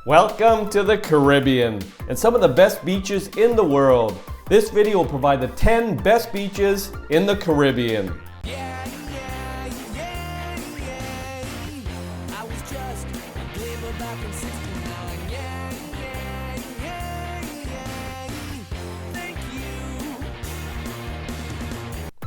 Welcome to the Caribbean and some of the best beaches in the world. This video will provide the 10 best beaches in the Caribbean.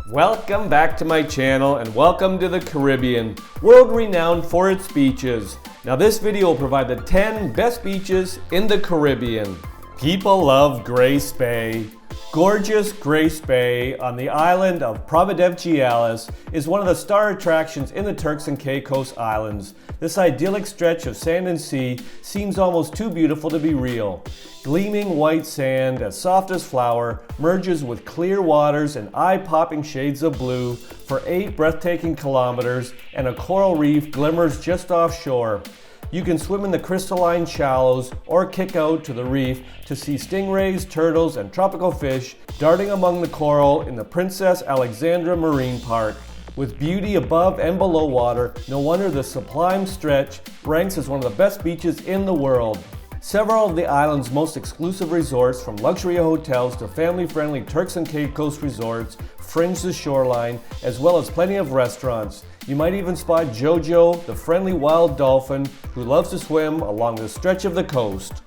Welcome back to my channel and welcome to the Caribbean, world renowned for its beaches. Now this video will provide the 10 best beaches in the Caribbean. People love Grace Bay. Gorgeous Grace Bay on the island of Providenciales is one of the star attractions in the Turks and Caicos Islands. This idyllic stretch of sand and sea seems almost too beautiful to be real. Gleaming white sand, as soft as flour, merges with clear waters and eye-popping shades of blue for 8 breathtaking kilometers, and a coral reef glimmers just offshore. You can swim in the crystalline shallows or kick out to the reef to see stingrays, turtles, and tropical fish darting among the coral in the Princess Alexandra Marine Park. With beauty above and below water, no wonder the sublime stretch ranks as one of the best beaches in the world. Several of the island's most exclusive resorts, from luxury hotels to family-friendly Turks and Caicos resorts, fringe the shoreline, as well as plenty of restaurants. You might even spot Jojo, the friendly wild dolphin who loves to swim along the stretch of the coast.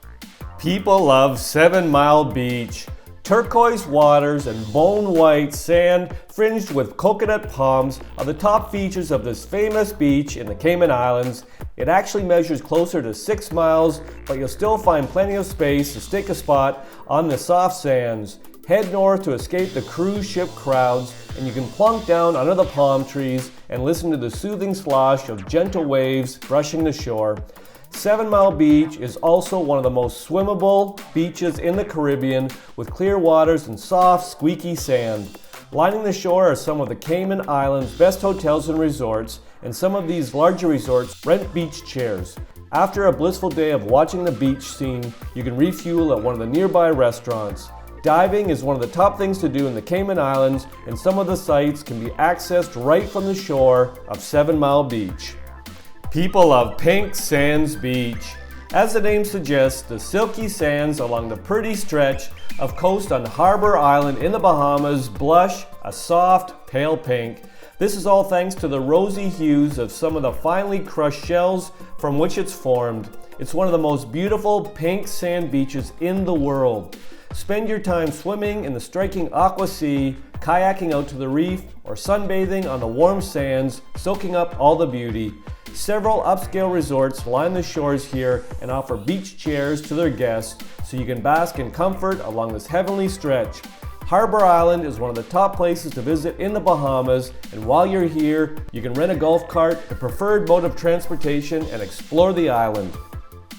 People love 7 Mile Beach. Turquoise waters and bone white sand fringed with coconut palms are the top features of this famous beach in the Cayman Islands. It actually measures closer to 6 miles, but you'll still find plenty of space to stake a spot on the soft sands. Head north to escape the cruise ship crowds, and you can plunk down under the palm trees and listen to the soothing slosh of gentle waves brushing the shore. 7 Mile Beach is also one of the most swimmable beaches in the Caribbean, with clear waters and soft, squeaky sand. Lining the shore are some of the Cayman Islands' best hotels and resorts, and some of these larger resorts rent beach chairs. After a blissful day of watching the beach scene, you can refuel at one of the nearby restaurants. Diving is one of the top things to do in the Cayman Islands, and some of the sites can be accessed right from the shore of 7 Mile Beach. People love Pink Sands Beach. As the name suggests, the silky sands along the pretty stretch of coast on Harbour Island in the Bahamas blush a soft, pale pink. This is all thanks to the rosy hues of some of the finely crushed shells from which it's formed. It's one of the most beautiful pink sand beaches in the world. Spend your time swimming in the striking aqua sea, kayaking out to the reef, or sunbathing on the warm sands, soaking up all the beauty. Several upscale resorts line the shores here and offer beach chairs to their guests so you can bask in comfort along this heavenly stretch. Harbour Island is one of the top places to visit in the Bahamas, and while you're here, you can rent a golf cart, the preferred mode of transportation, and explore the island.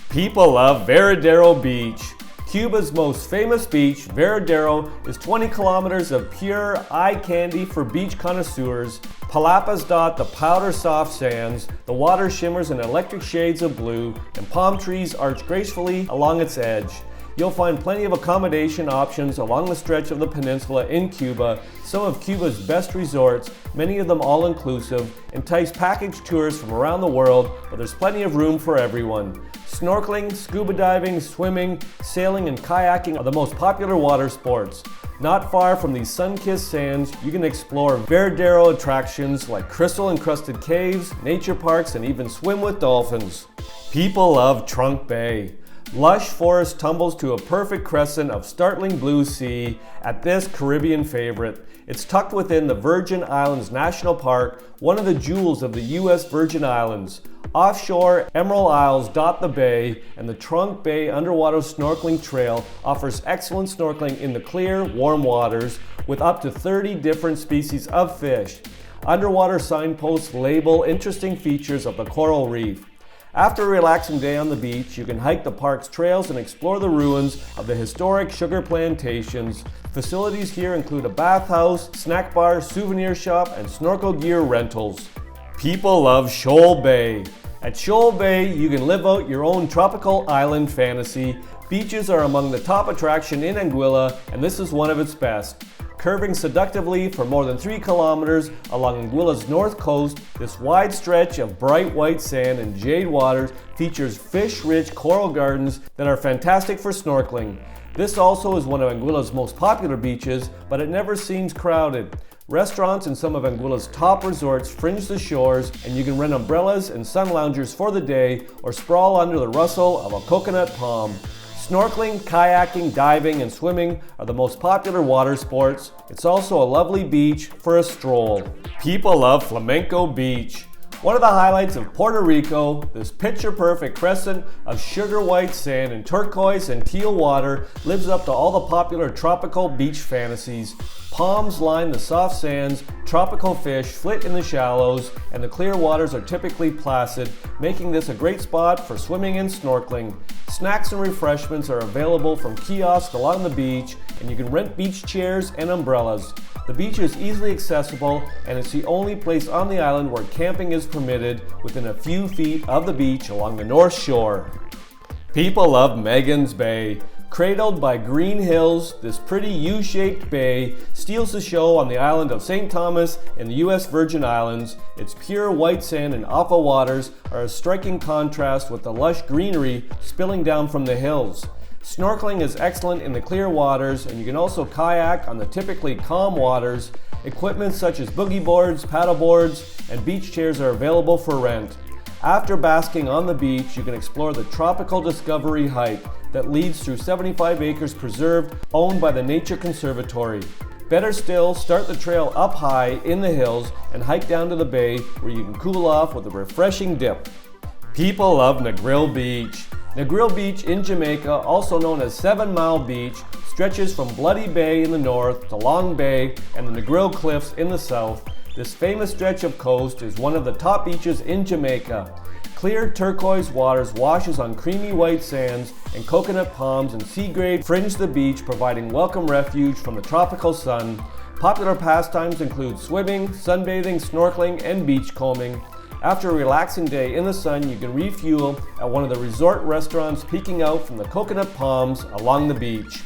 People love Varadero Beach. Cuba's most famous beach, Varadero, is 20 kilometers of pure eye candy for beach connoisseurs. Palapas dot the powder soft sands, the water shimmers in electric shades of blue, and palm trees arch gracefully along its edge. You'll find plenty of accommodation options along the stretch of the peninsula in Cuba. Some of Cuba's best resorts, many of them all-inclusive, entice package tours from around the world, but there's plenty of room for everyone. Snorkeling, scuba diving, swimming, sailing, and kayaking are the most popular water sports. Not far from these sun-kissed sands, you can explore Varadero attractions like crystal-encrusted caves, nature parks, and even swim with dolphins. People love Trunk Bay. Lush forest tumbles to a perfect crescent of startling blue sea at this Caribbean favorite. It's tucked within the Virgin Islands National Park, one of the jewels of the U.S. Virgin Islands. Offshore, Emerald Isles dot the bay, and the Trunk Bay Underwater Snorkeling Trail offers excellent snorkeling in the clear, warm waters with up to 30 different species of fish. Underwater signposts label interesting features of the coral reef. After a relaxing day on the beach, you can hike the park's trails and explore the ruins of the historic sugar plantations. Facilities here include a bathhouse, snack bar, souvenir shop, and snorkel gear rentals. People love Shoal Bay. At Shoal Bay, you can live out your own tropical island fantasy. Beaches are among the top attraction in Anguilla, and this is one of its best. Curving seductively for more than 3 kilometers along Anguilla's north coast, this wide stretch of bright white sand and jade waters features fish-rich coral gardens that are fantastic for snorkeling. This also is one of Anguilla's most popular beaches, but it never seems crowded. Restaurants in some of Anguilla's top resorts fringe the shores, and you can rent umbrellas and sun loungers for the day or sprawl under the rustle of a coconut palm. Snorkeling, kayaking, diving, and swimming are the most popular water sports. It's also a lovely beach for a stroll. People love Flamenco Beach. One of the highlights of Puerto Rico, this picture-perfect crescent of sugar white sand and turquoise and teal water lives up to all the popular tropical beach fantasies. Palms line the soft sands, tropical fish flit in the shallows, and the clear waters are typically placid, making this a great spot for swimming and snorkeling. Snacks and refreshments are available from kiosks along the beach, and you can rent beach chairs and umbrellas. The beach is easily accessible, and it's the only place on the island where camping is permitted within a few feet of the beach along the north shore. People love Magens Bay. Cradled by green hills, this pretty U-shaped bay steals the show on the island of St. Thomas in the U.S. Virgin Islands. Its pure white sand and aqua waters are a striking contrast with the lush greenery spilling down from the hills. Snorkeling is excellent in the clear waters, and you can also kayak on the typically calm waters. Equipment such as boogie boards, paddle boards, and beach chairs are available for rent. After basking on the beach, you can explore the Tropical Discovery hike that leads through 75 acres preserved owned by the Nature Conservatory. Better still, start the trail up high in the hills and hike down to the bay where you can cool off with a refreshing dip. People love Negril Beach. Negril Beach in Jamaica, also known as 7 Mile Beach, stretches from Bloody Bay in the north to Long Bay and the Negril Cliffs in the south. This famous stretch of coast is one of the top beaches in Jamaica. Clear turquoise waters washes on creamy white sands, and coconut palms and sea grade fringe the beach, providing welcome refuge from the tropical sun. Popular pastimes include swimming, sunbathing, snorkeling, and beachcombing. After a relaxing day in the sun, you can refuel at one of the resort restaurants peeking out from the coconut palms along the beach.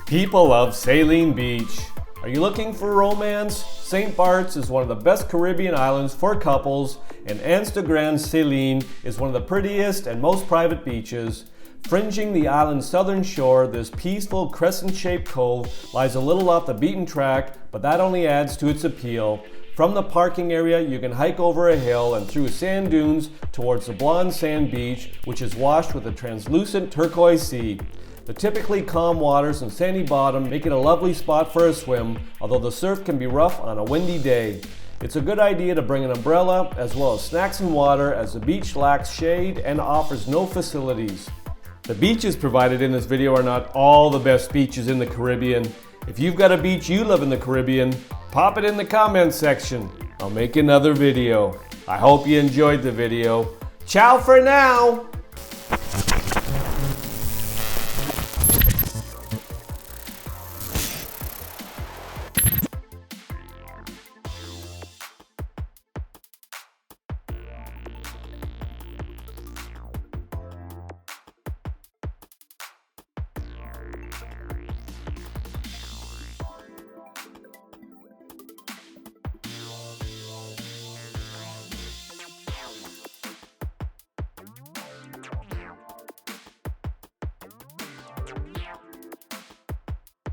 People love Saline Beach. Are you looking for romance? St. Barts is one of the best Caribbean islands for couples, and Anse de Grande Saline is one of the prettiest and most private beaches. Fringing the island's southern shore, this peaceful crescent-shaped cove lies a little off the beaten track, but that only adds to its appeal. From the parking area, you can hike over a hill and through sand dunes towards the blonde sand beach, which is washed with a translucent turquoise sea. The typically calm waters and sandy bottom make it a lovely spot for a swim, although the surf can be rough on a windy day. It's a good idea to bring an umbrella as well as snacks and water, as the beach lacks shade and offers no facilities. The beaches provided in this video are not all the best beaches in the Caribbean. If you've got a beach you love in the Caribbean, pop it in the comments section. I'll make another video. I hope you enjoyed the video. Ciao for now!